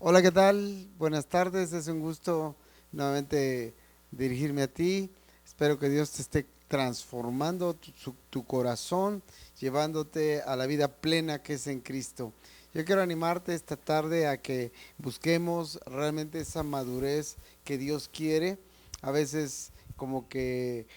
Hola, ¿qué tal? Buenas tardes, es un gusto nuevamente dirigirme a ti. Espero que Dios te esté transformando tu corazón, llevándote a la vida plena que es en Cristo. Yo quiero animarte esta tarde a que busquemos realmente esa madurez que Dios quiere. A veces como que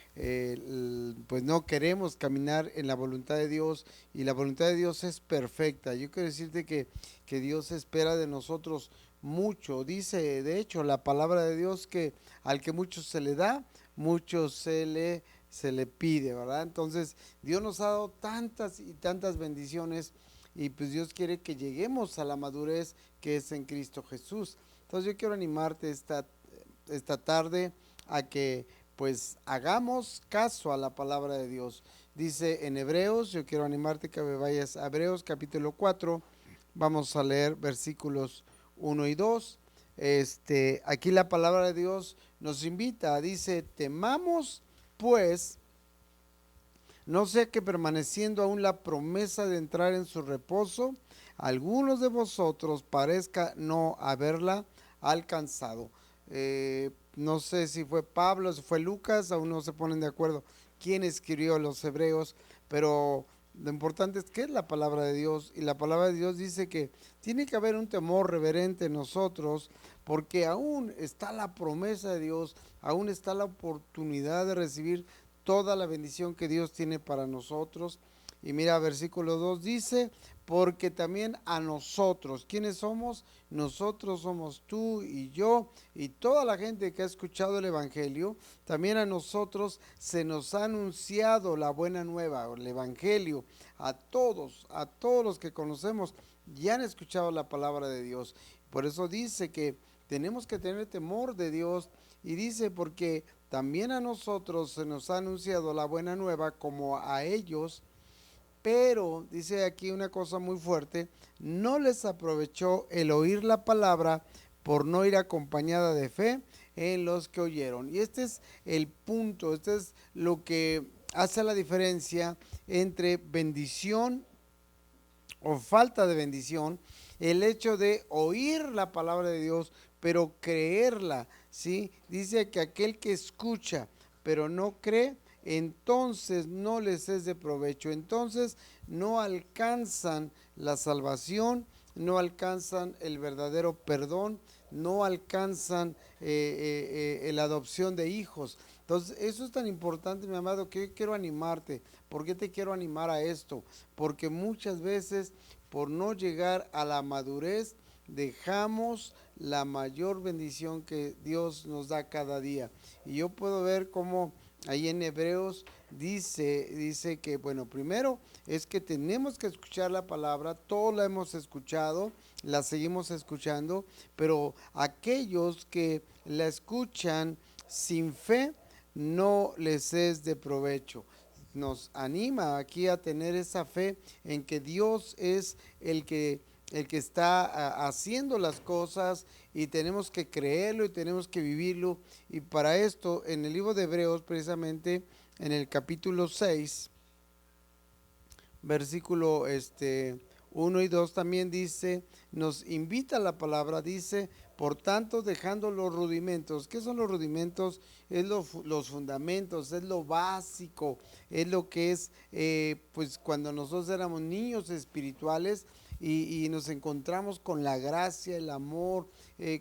pues no queremos caminar en la voluntad de Dios y la voluntad de Dios es perfecta. Yo quiero decirte que Dios espera de nosotros mucho. Dice, de hecho, la palabra de Dios que al que mucho se le da, mucho se le pide, ¿verdad? Entonces, Dios nos ha dado tantas y tantas bendiciones y pues Dios quiere que lleguemos a la madurez que es en Cristo Jesús. Entonces, yo quiero animarte esta tarde a que pues hagamos caso a la palabra de Dios. Dice en Hebreos, yo quiero animarte que me vayas a Hebreos capítulo 4. Vamos a leer versículos 1 y 2. Aquí la palabra de Dios nos invita, dice, temamos pues, no sea que permaneciendo aún la promesa de entrar en su reposo, algunos de vosotros parezca no haberla alcanzado. No sé si fue Pablo, si fue Lucas, aún no se ponen de acuerdo quién escribió los hebreos, pero lo importante es que es la palabra de Dios y la palabra de Dios dice que tiene que haber un temor reverente en nosotros porque aún está la promesa de Dios, aún está la oportunidad de recibir toda la bendición que Dios tiene para nosotros. Y mira, versículo 2 dice, porque también a nosotros, ¿quiénes somos? Nosotros somos tú y yo y toda la gente que ha escuchado el Evangelio, también a nosotros se nos ha anunciado la buena nueva, el Evangelio, a todos los que conocemos, ya han escuchado la palabra de Dios. Por eso dice que tenemos que tener temor de Dios y dice porque también a nosotros se nos ha anunciado la buena nueva como a ellos, pero dice aquí una cosa muy fuerte, no les aprovechó el oír la palabra por no ir acompañada de fe en los que oyeron. Y este es el punto, este es lo que hace la diferencia entre bendición o falta de bendición, el hecho de oír la palabra de Dios, pero creerla, ¿sí? Dice que aquel que escucha, pero no cree, entonces no les es de provecho, entonces no alcanzan la salvación, no alcanzan el verdadero perdón, no alcanzan la adopción de hijos. Entonces, eso es tan importante, mi amado, que yo quiero animarte. ¿Por qué te quiero animar a esto? Porque muchas veces, por no llegar a la madurez, dejamos la mayor bendición que Dios nos da cada día. Y yo puedo ver cómo ahí en Hebreos dice que, bueno, primero es que tenemos que escuchar la palabra, todos la hemos escuchado, la seguimos escuchando, pero aquellos que la escuchan sin fe, no les es de provecho. Nos anima aquí a tener esa fe en que Dios es el que está haciendo las cosas y tenemos que creerlo y tenemos que vivirlo. Y para esto, en el libro de Hebreos, precisamente en el capítulo 6 versículo 1 y 2 también dice, nos invita a la palabra, dice, por tanto dejando los rudimentos. ¿Qué son los rudimentos? Es los fundamentos, es lo básico, es lo que es, pues cuando nosotros éramos niños espirituales y nos encontramos con la gracia, el amor,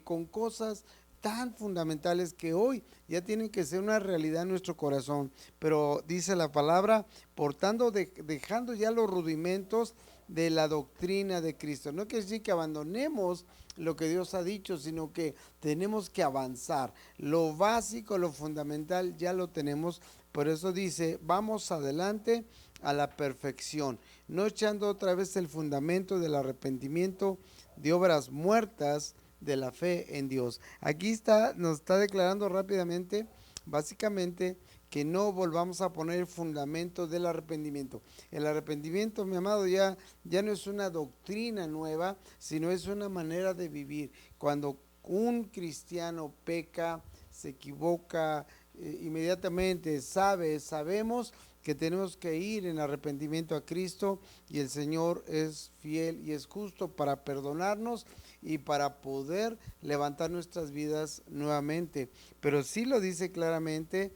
con cosas tan fundamentales que hoy ya tienen que ser una realidad en nuestro corazón. Pero dice la palabra, por tanto, dejando ya los rudimentos de la doctrina de Cristo. No quiere decir que abandonemos lo que Dios ha dicho, sino que tenemos que avanzar. Lo básico, lo fundamental, ya lo tenemos. Por eso dice, vamos adelante a la perfección, no echando otra vez el fundamento del arrepentimiento de obras muertas de la fe en Dios. Aquí está, nos está declarando rápidamente, básicamente, que no volvamos a poner el fundamento del arrepentimiento. El arrepentimiento, mi amado, ya no es una doctrina nueva, sino es una manera de vivir. Cuando un cristiano peca, se equivoca, inmediatamente sabemos que tenemos que ir en arrepentimiento a Cristo y el Señor es fiel y es justo para perdonarnos y para poder levantar nuestras vidas nuevamente. Pero sí lo dice claramente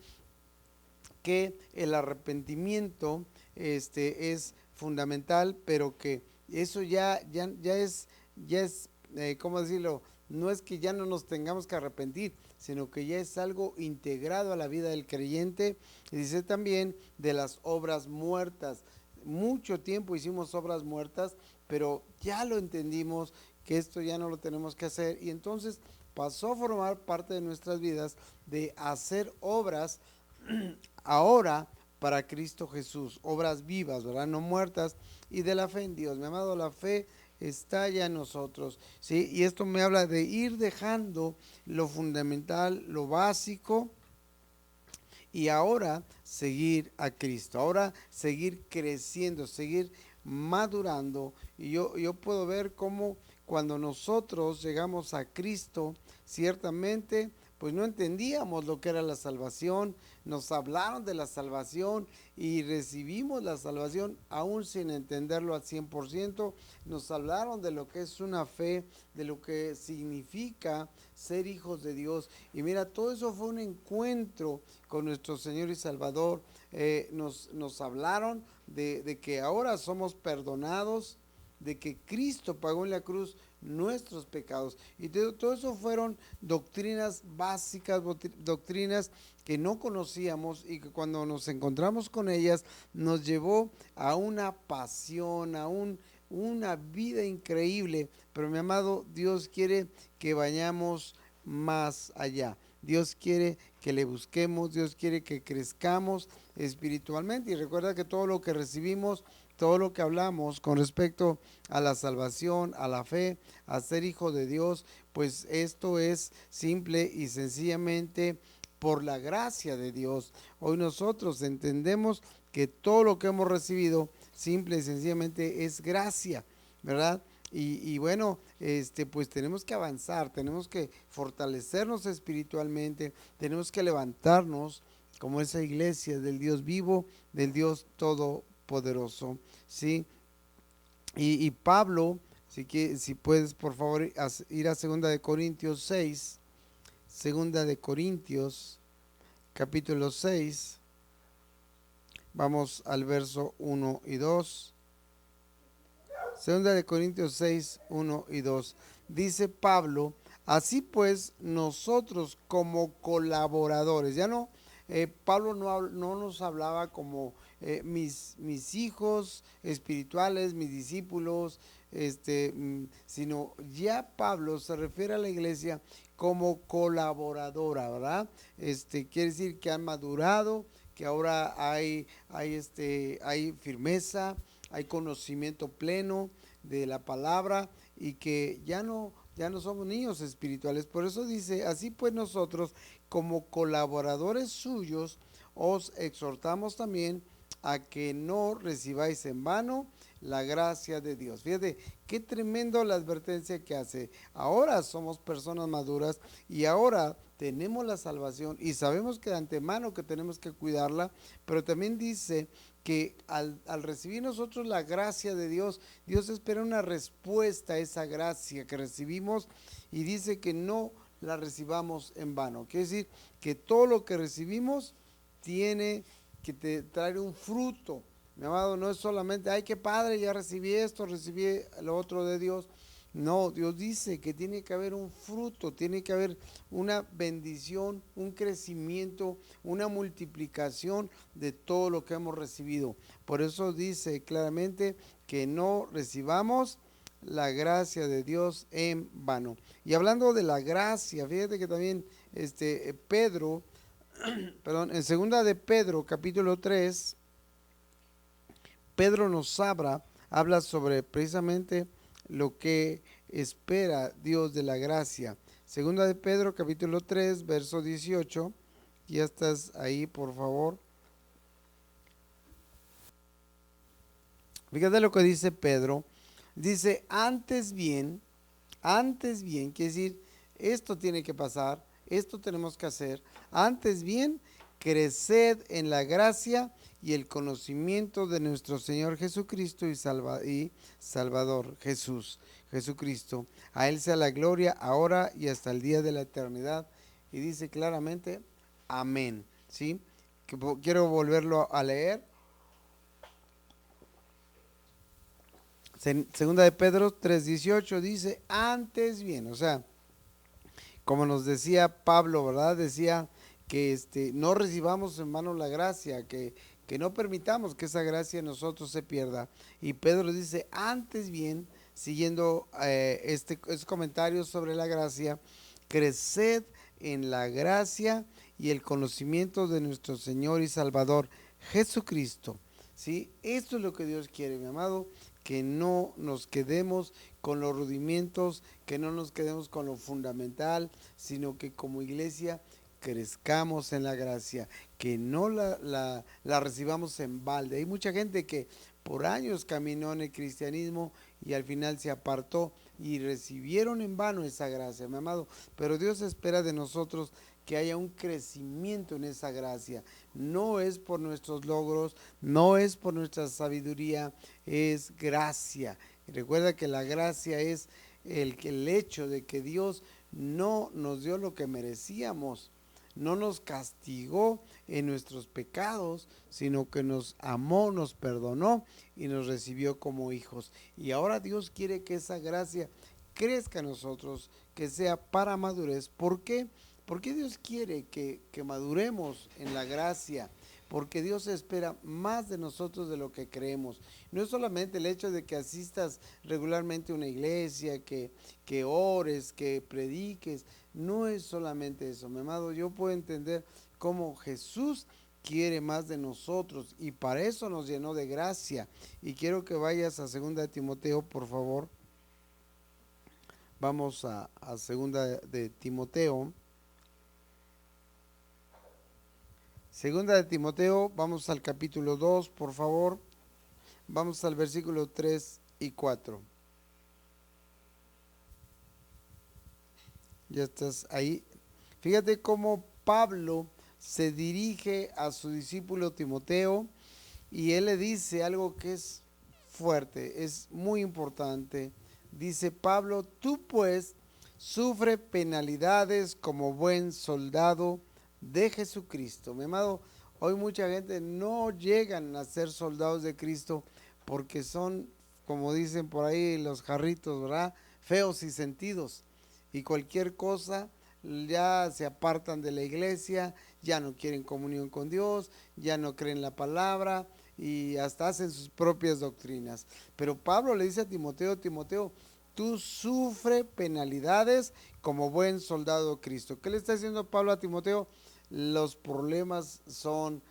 que el arrepentimiento es fundamental, pero que eso ya es, ¿cómo decirlo? No es que ya no nos tengamos que arrepentir, sino que ya es algo integrado a la vida del creyente. Y dice también de las obras muertas. Mucho tiempo hicimos obras muertas, pero ya lo entendimos que esto ya no lo tenemos que hacer, y entonces pasó a formar parte de nuestras vidas de hacer obras ahora para Cristo Jesús, obras vivas, ¿verdad? No muertas, y de la fe en Dios. Mi amado, la fe está ya en nosotros, ¿sí? Y esto me habla de ir dejando lo fundamental, lo básico, y ahora seguir a Cristo, ahora seguir creciendo, seguir madurando. Y yo puedo ver cómo cuando nosotros llegamos a Cristo, ciertamente pues no entendíamos lo que era la salvación, nos hablaron de la salvación y recibimos la salvación aún sin entenderlo al 100%, nos hablaron de lo que es una fe, de lo que significa ser hijos de Dios, y mira, todo eso fue un encuentro con nuestro Señor y Salvador. Nos hablaron de que ahora somos perdonados, de que Cristo pagó en la cruz nuestros pecados, y todo eso fueron doctrinas básicas, doctrinas que no conocíamos, y que cuando nos encontramos con ellas nos llevó a una pasión, una vida increíble. Pero mi amado, Dios quiere que vayamos más allá. Dios quiere que le busquemos, Dios quiere que crezcamos espiritualmente. Y recuerda que todo lo que recibimos, todo lo que hablamos con respecto a la salvación, a la fe, a ser hijo de Dios, pues esto es simple y sencillamente por la gracia de Dios. Hoy nosotros entendemos que todo lo que hemos recibido simple y sencillamente es gracia, ¿verdad? Y bueno, pues tenemos que avanzar, tenemos que fortalecernos espiritualmente, tenemos que levantarnos como esa iglesia del Dios vivo, del Dios todopoderoso, ¿sí? Y Pablo, si puedes por favor ir a 2 de Corintios 6, 2 de Corintios capítulo 6, vamos al verso 1 y 2. 2 de Corintios 6, 1 y 2. Dice Pablo: así pues, nosotros como colaboradores, ya no, Pablo no nos hablaba como mis hijos espirituales, mis discípulos, sino ya Pablo se refiere a la iglesia como colaboradora, ¿verdad? Quiere decir que han madurado, que ahora hay firmeza, hay conocimiento pleno de la palabra, y que ya no somos niños espirituales. Por eso dice: así pues, nosotros como colaboradores suyos os exhortamos también a que no recibáis en vano la gracia de Dios. Fíjate qué tremendo la advertencia que hace. Ahora somos personas maduras y ahora tenemos la salvación y sabemos que de antemano que tenemos que cuidarla, pero también dice que al recibir nosotros la gracia de Dios, Dios espera una respuesta a esa gracia que recibimos, y dice que no la recibamos en vano. Quiere decir que todo lo que recibimos tiene que traer un fruto. Mi amado, no es solamente, ay, qué padre, ya recibí esto, recibí lo otro de Dios. No, Dios dice que tiene que haber un fruto, tiene que haber una bendición, un crecimiento, una multiplicación de todo lo que hemos recibido. Por eso dice claramente que no recibamos la gracia de Dios en vano. Y hablando de la gracia, fíjate que también Pedro, perdón, en 2 de Pedro capítulo 3, Pedro nos habla sobre precisamente lo que espera Dios de la gracia. 2 de Pedro capítulo 3 verso 18. Ya estás ahí, por favor. Fíjate lo que dice Pedro. Dice: antes bien, quiere decir, esto tiene que pasar, esto tenemos que hacer. Antes bien, creced en la gracia y el conocimiento de nuestro Señor Jesucristo y Salvador Jesucristo. A Él sea la gloria ahora y hasta el día de la eternidad. Y dice claramente, amén. ¿Sí? Quiero volverlo a leer. Segunda de Pedro 3:18 dice, antes bien, o sea, como nos decía Pablo, ¿verdad? Decía que no recibamos en mano la gracia, que no permitamos que esa gracia en nosotros se pierda. Y Pedro dice, antes bien, siguiendo estos comentarios sobre la gracia, creced en la gracia y el conocimiento de nuestro Señor y Salvador Jesucristo. ¿Sí? Esto es lo que Dios quiere, mi amado, que no nos quedemos con los rudimentos, que no nos quedemos con lo fundamental, sino que como iglesia crezcamos en la gracia, que no la recibamos en balde. Hay mucha gente que por años caminó en el cristianismo y al final se apartó y recibieron en vano esa gracia, mi amado. Pero Dios espera de nosotros que haya un crecimiento en esa gracia. No es por nuestros logros, no es por nuestra sabiduría, es gracia. Y recuerda que la gracia es el hecho de que Dios no nos dio lo que merecíamos, no nos castigó en nuestros pecados, sino que nos amó, nos perdonó y nos recibió como hijos. Y ahora Dios quiere que esa gracia crezca en nosotros, que sea para madurez. ¿Por qué? Porque Dios quiere que maduremos en la gracia, porque Dios espera más de nosotros de lo que creemos. No es solamente el hecho de que asistas regularmente a una iglesia, que ores, que prediques, no es solamente eso, mi amado. Yo puedo entender cómo Jesús quiere más de nosotros y para eso nos llenó de gracia. Y quiero que vayas a 2 Timoteo, por favor. Vamos a 2 de Timoteo. Segunda de Timoteo, vamos al capítulo 2, por favor. Vamos al versículo 3 y 4. Ya estás ahí. Fíjate cómo Pablo se dirige a su discípulo Timoteo y él le dice algo que es fuerte, es muy importante. Dice Pablo, tú pues sufre penalidades como buen soldado de Jesucristo. Mi amado, hoy mucha gente no llegan a ser soldados de Cristo porque son, como dicen por ahí los jarritos, ¿verdad? Feos y sentidos. Y cualquier cosa ya se apartan de la iglesia, ya no quieren comunión con Dios, ya no creen la palabra y hasta hacen sus propias doctrinas. Pero Pablo le dice a Timoteo, Timoteo, tú sufre penalidades como buen soldado de Cristo. ¿Qué le está diciendo Pablo a Timoteo? Los problemas son,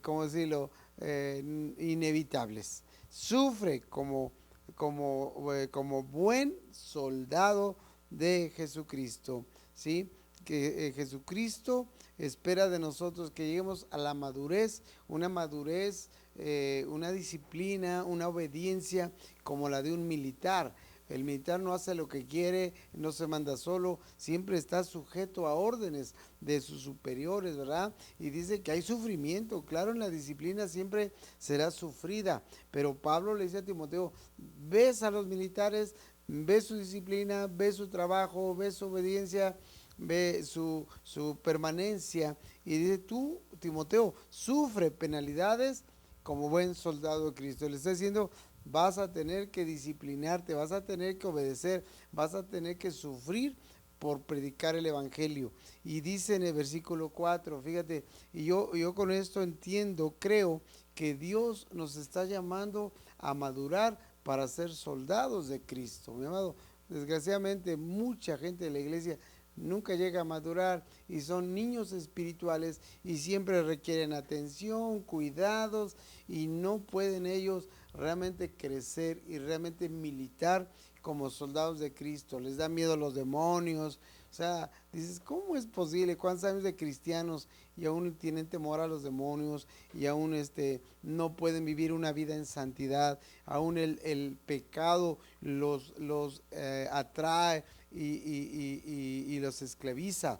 ¿cómo decirlo?, inevitables. Sufre como buen soldado de Jesucristo, ¿sí? Que Jesucristo espera de nosotros que lleguemos a la madurez, una disciplina, una obediencia como la de un militar. El militar no hace lo que quiere, no se manda solo, siempre está sujeto a órdenes de sus superiores, ¿verdad? Y dice que hay sufrimiento, claro, en la disciplina siempre será sufrida, pero Pablo le dice a Timoteo, ves a los militares, ves su disciplina, ves su trabajo, ves su obediencia, ve su permanencia, y dice, tú, Timoteo, sufre penalidades como buen soldado de Cristo. Le está diciendo, vas a tener que disciplinarte, vas a tener que obedecer, vas a tener que sufrir por predicar el evangelio. Y dice en el versículo 4, fíjate, y yo con esto entiendo, creo que Dios nos está llamando a madurar para ser soldados de Cristo, mi amado. Desgraciadamente mucha gente de la iglesia nunca llega a madurar y son niños espirituales y siempre requieren atención, cuidados y no pueden ellos realmente crecer y realmente militar como soldados de Cristo. Les da miedo a los demonios. O sea, dices, ¿cómo es posible? ¿Cuántos años de cristianos y aún tienen temor a los demonios y aún no pueden vivir una vida en santidad? Aún el pecado los atrae y los esclaviza.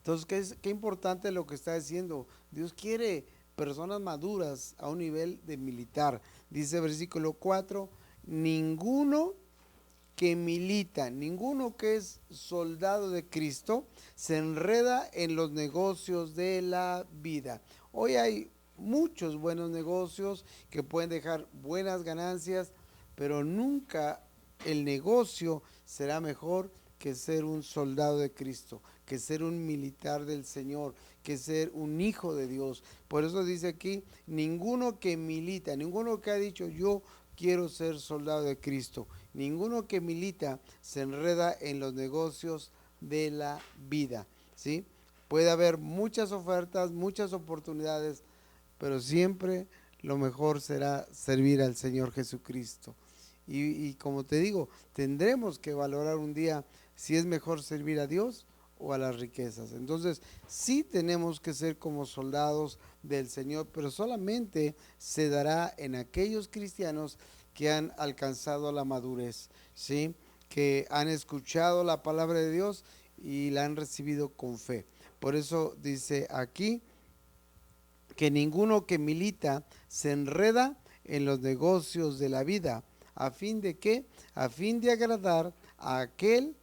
Entonces, qué importante lo que está diciendo. Dios quiere personas maduras a un nivel de militar. Dice versículo 4, ninguno que milita, ninguno que es soldado de Cristo, se enreda en los negocios de la vida. Hoy hay muchos buenos negocios que pueden dejar buenas ganancias, pero nunca el negocio será mejor que ser un soldado de Cristo, que ser un militar del Señor, que ser un hijo de Dios. Por eso dice aquí, ninguno que milita, ninguno que ha dicho yo quiero ser soldado de Cristo, ninguno que milita se enreda en los negocios de la vida, ¿sí? Puede haber muchas ofertas, muchas oportunidades, pero siempre lo mejor será servir al Señor Jesucristo. Y como te digo, tendremos que valorar un día si es mejor servir a Dios o a las riquezas. Entonces, sí tenemos que ser como soldados del Señor, pero solamente se dará en aquellos cristianos que han alcanzado la madurez, ¿sí? Que han escuchado la palabra de Dios y la han recibido con fe. Por eso dice aquí que ninguno que milita se enreda en los negocios de la vida, a fin de que, a fin de agradar a aquel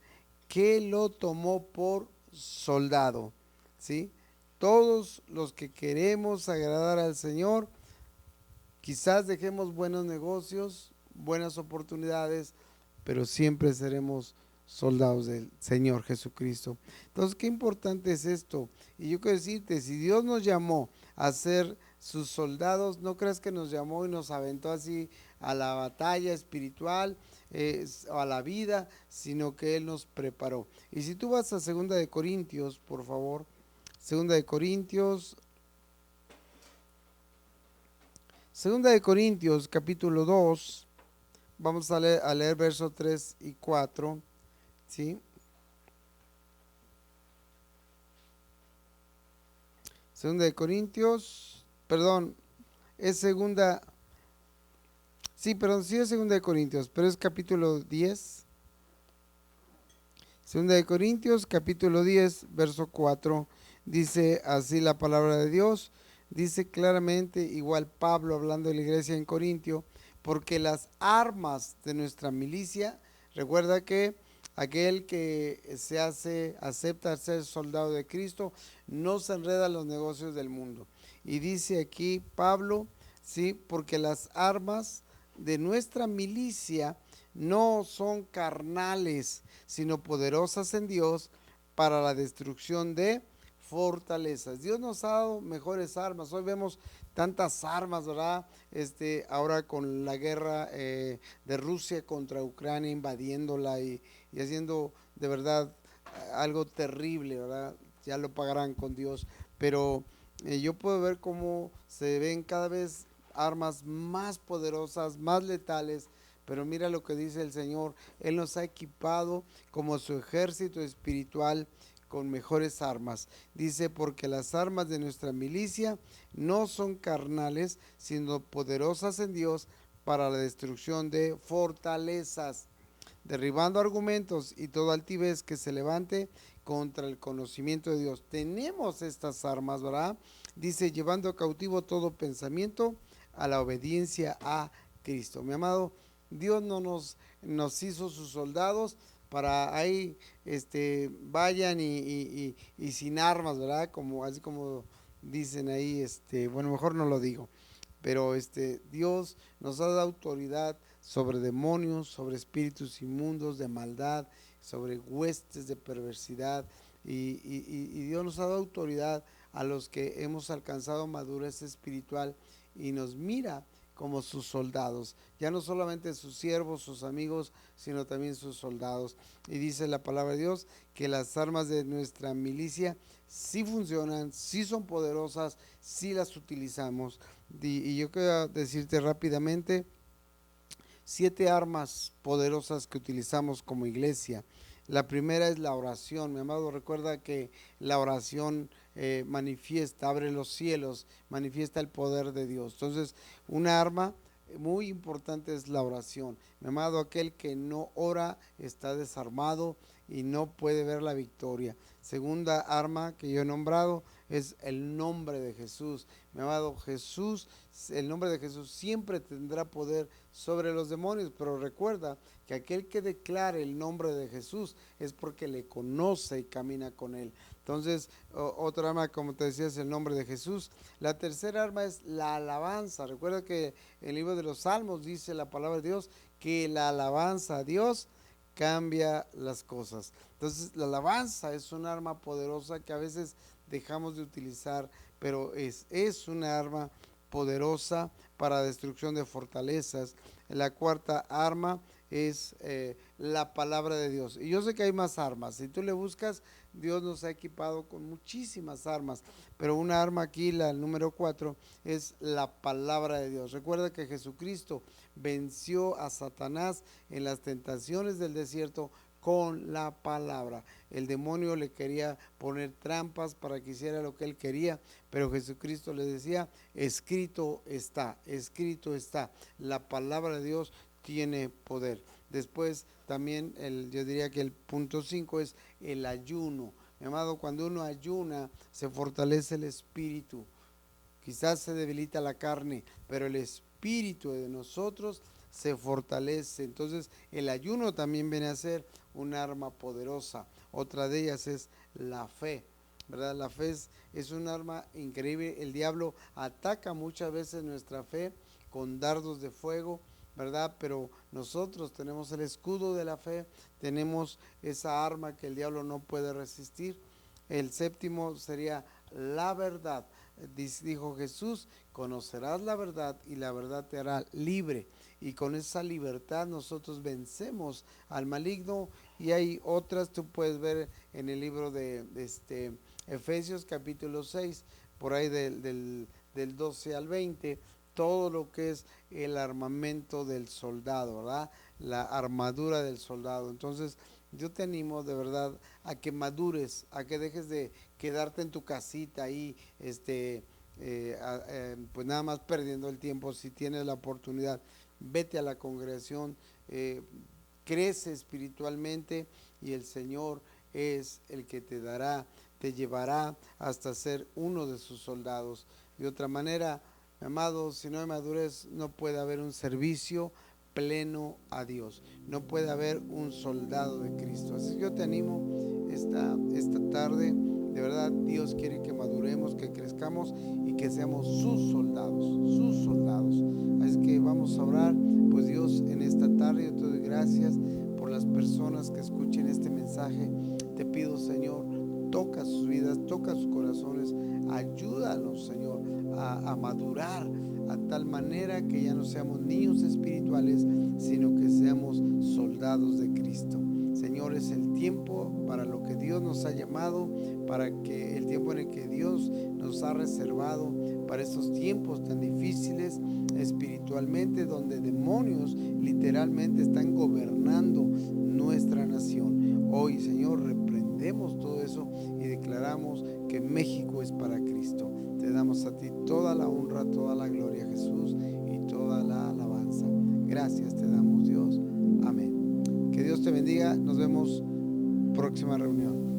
que lo tomó por soldado, ¿sí? Todos los que queremos agradar al Señor, quizás dejemos buenos negocios, buenas oportunidades, pero siempre seremos soldados del Señor Jesucristo. Entonces, qué importante es esto. Y yo quiero decirte, si Dios nos llamó a ser sus soldados, no creas que nos llamó y nos aventó así a la batalla espiritual, a la vida, sino que Él nos preparó. Y si tú vas a 2 Corintios, por favor, 2 Corintios capítulo 2, vamos a leer versos 3 y 4, ¿sí? Segunda de Corintios, perdón, es segunda, sí, perdón, sí es segunda de Corintios, pero es capítulo 10. Segunda de Corintios, capítulo 10, verso 4, dice así la palabra de Dios, dice claramente, igual Pablo hablando de la iglesia en Corintio, porque las armas de nuestra milicia, recuerda que aquel que acepta ser soldado de Cristo, no se enreda en los negocios del mundo. Y dice aquí Pablo, sí, porque las armas de nuestra milicia no son carnales, sino poderosas en Dios para la destrucción de fortalezas. Dios nos ha dado mejores armas. Hoy vemos tantas armas, ¿verdad? Ahora con la guerra de Rusia contra Ucrania, invadiéndola y haciendo de verdad algo terrible, ¿verdad? Ya lo pagarán con Dios. Pero yo puedo ver cómo se ven cada vez armas más poderosas, más letales. Pero mira lo que dice el Señor, Él nos ha equipado como su ejército espiritual con mejores armas. Dice, porque las armas de nuestra milicia no son carnales, sino poderosas en Dios para la destrucción de fortalezas, derribando argumentos y toda altivez que se levante contra el conocimiento de Dios. Tenemos estas armas, ¿verdad? Dice, llevando cautivo todo pensamiento a la obediencia a Cristo. Mi amado, Dios no nos hizo sus soldados para ahí vayan y sin armas, ¿verdad? Como, así como dicen ahí, bueno, mejor no lo digo, pero Dios nos ha dado autoridad sobre demonios, sobre espíritus inmundos de maldad, sobre huestes de perversidad, y Dios nos ha dado autoridad a los que hemos alcanzado madurez espiritual y nos mira como sus soldados, ya no solamente sus siervos, sus amigos, sino también sus soldados. Y dice la palabra de Dios que las armas de nuestra milicia sí funcionan, sí son poderosas, sí las utilizamos. Y yo quiero decirte rápidamente 7 armas poderosas que utilizamos como iglesia. La primera es la oración. Mi amado, recuerda que la oración manifiesta, abre los cielos, manifiesta el poder de Dios. Entonces, una arma muy importante es la oración. Mi amado, aquel que no ora está desarmado y no puede ver la victoria. Segunda arma que yo he nombrado es el nombre de Jesús. Mi amado, Jesús, el nombre de Jesús siempre tendrá poder sobre los demonios, pero recuerda que aquel que declare el nombre de Jesús es porque le conoce y camina con él. Entonces, otra arma, como te decía, es el nombre de Jesús. La tercera arma es la alabanza. Recuerda que el libro de los Salmos dice la palabra de Dios que la alabanza a Dios cambia las cosas. Entonces, la alabanza es un arma poderosa que a veces dejamos de utilizar, pero es una arma poderosa para destrucción de fortalezas. La cuarta arma es la palabra de Dios. Y yo sé que hay más armas. Si tú le buscas, Dios nos ha equipado con muchísimas armas. Pero una arma aquí, la número 4, es la palabra de Dios. Recuerda que Jesucristo venció a Satanás en las tentaciones del desierto con la palabra. El demonio le quería poner trampas para que hiciera lo que él quería, pero Jesucristo le decía, escrito está, escrito está. La palabra de Dios tiene poder. Después también yo diría que el punto 5 es el ayuno. Mi amado, cuando uno ayuna se fortalece el espíritu. Quizás se debilita la carne, pero el espíritu de nosotros se fortalece. Entonces el ayuno también viene a ser un arma poderosa. Otra de ellas es la fe, ¿verdad? La fe es un arma increíble. El diablo ataca muchas veces nuestra fe con dardos de fuego, ¿verdad? Pero nosotros tenemos el escudo de la fe, tenemos esa arma que el diablo no puede resistir. El séptimo sería la verdad. Dijo Jesús, conocerás la verdad y la verdad te hará libre. Y con esa libertad nosotros vencemos al maligno. Y hay otras, tú puedes ver en el libro de Efesios capítulo 6, por ahí del 12 al 20, todo lo que es el armamento del soldado, ¿verdad? La armadura del soldado. Entonces, yo te animo de verdad a que madures, a que dejes de quedarte en tu casita ahí, pues nada más perdiendo el tiempo. Si tienes la oportunidad, vete a la congregación, crece espiritualmente y el Señor es el que te dará, te llevará hasta ser uno de sus soldados. De otra manera, mi amado, si no hay madurez, no puede haber un servicio pleno a Dios. No puede haber un soldado de Cristo. Así que yo te animo esta tarde. De verdad, Dios quiere que maduremos, que crezcamos y que seamos sus soldados, sus soldados. Así que vamos a orar. Pues Dios, en esta tarde yo te doy gracias por las personas que escuchen este mensaje. Te pido, Señor, toca sus vidas, toca sus corazones. Ayúdanos, Señor, a madurar a tal manera que ya no seamos niños espirituales, sino que seamos soldados de Cristo. Señor, es el tiempo para lo que Dios nos ha llamado, para que el tiempo en el que Dios nos ha reservado para estos tiempos tan difíciles espiritualmente, donde demonios literalmente están gobernando nuestra nación. Hoy, Señor, reprendemos todo eso y declaramos que México es para Cristo. Te damos a ti toda la honra, toda la gloria, Jesús, y toda la alabanza. Gracias te damos, Dios. Amén. Que Dios te bendiga. Nos vemos próxima reunión.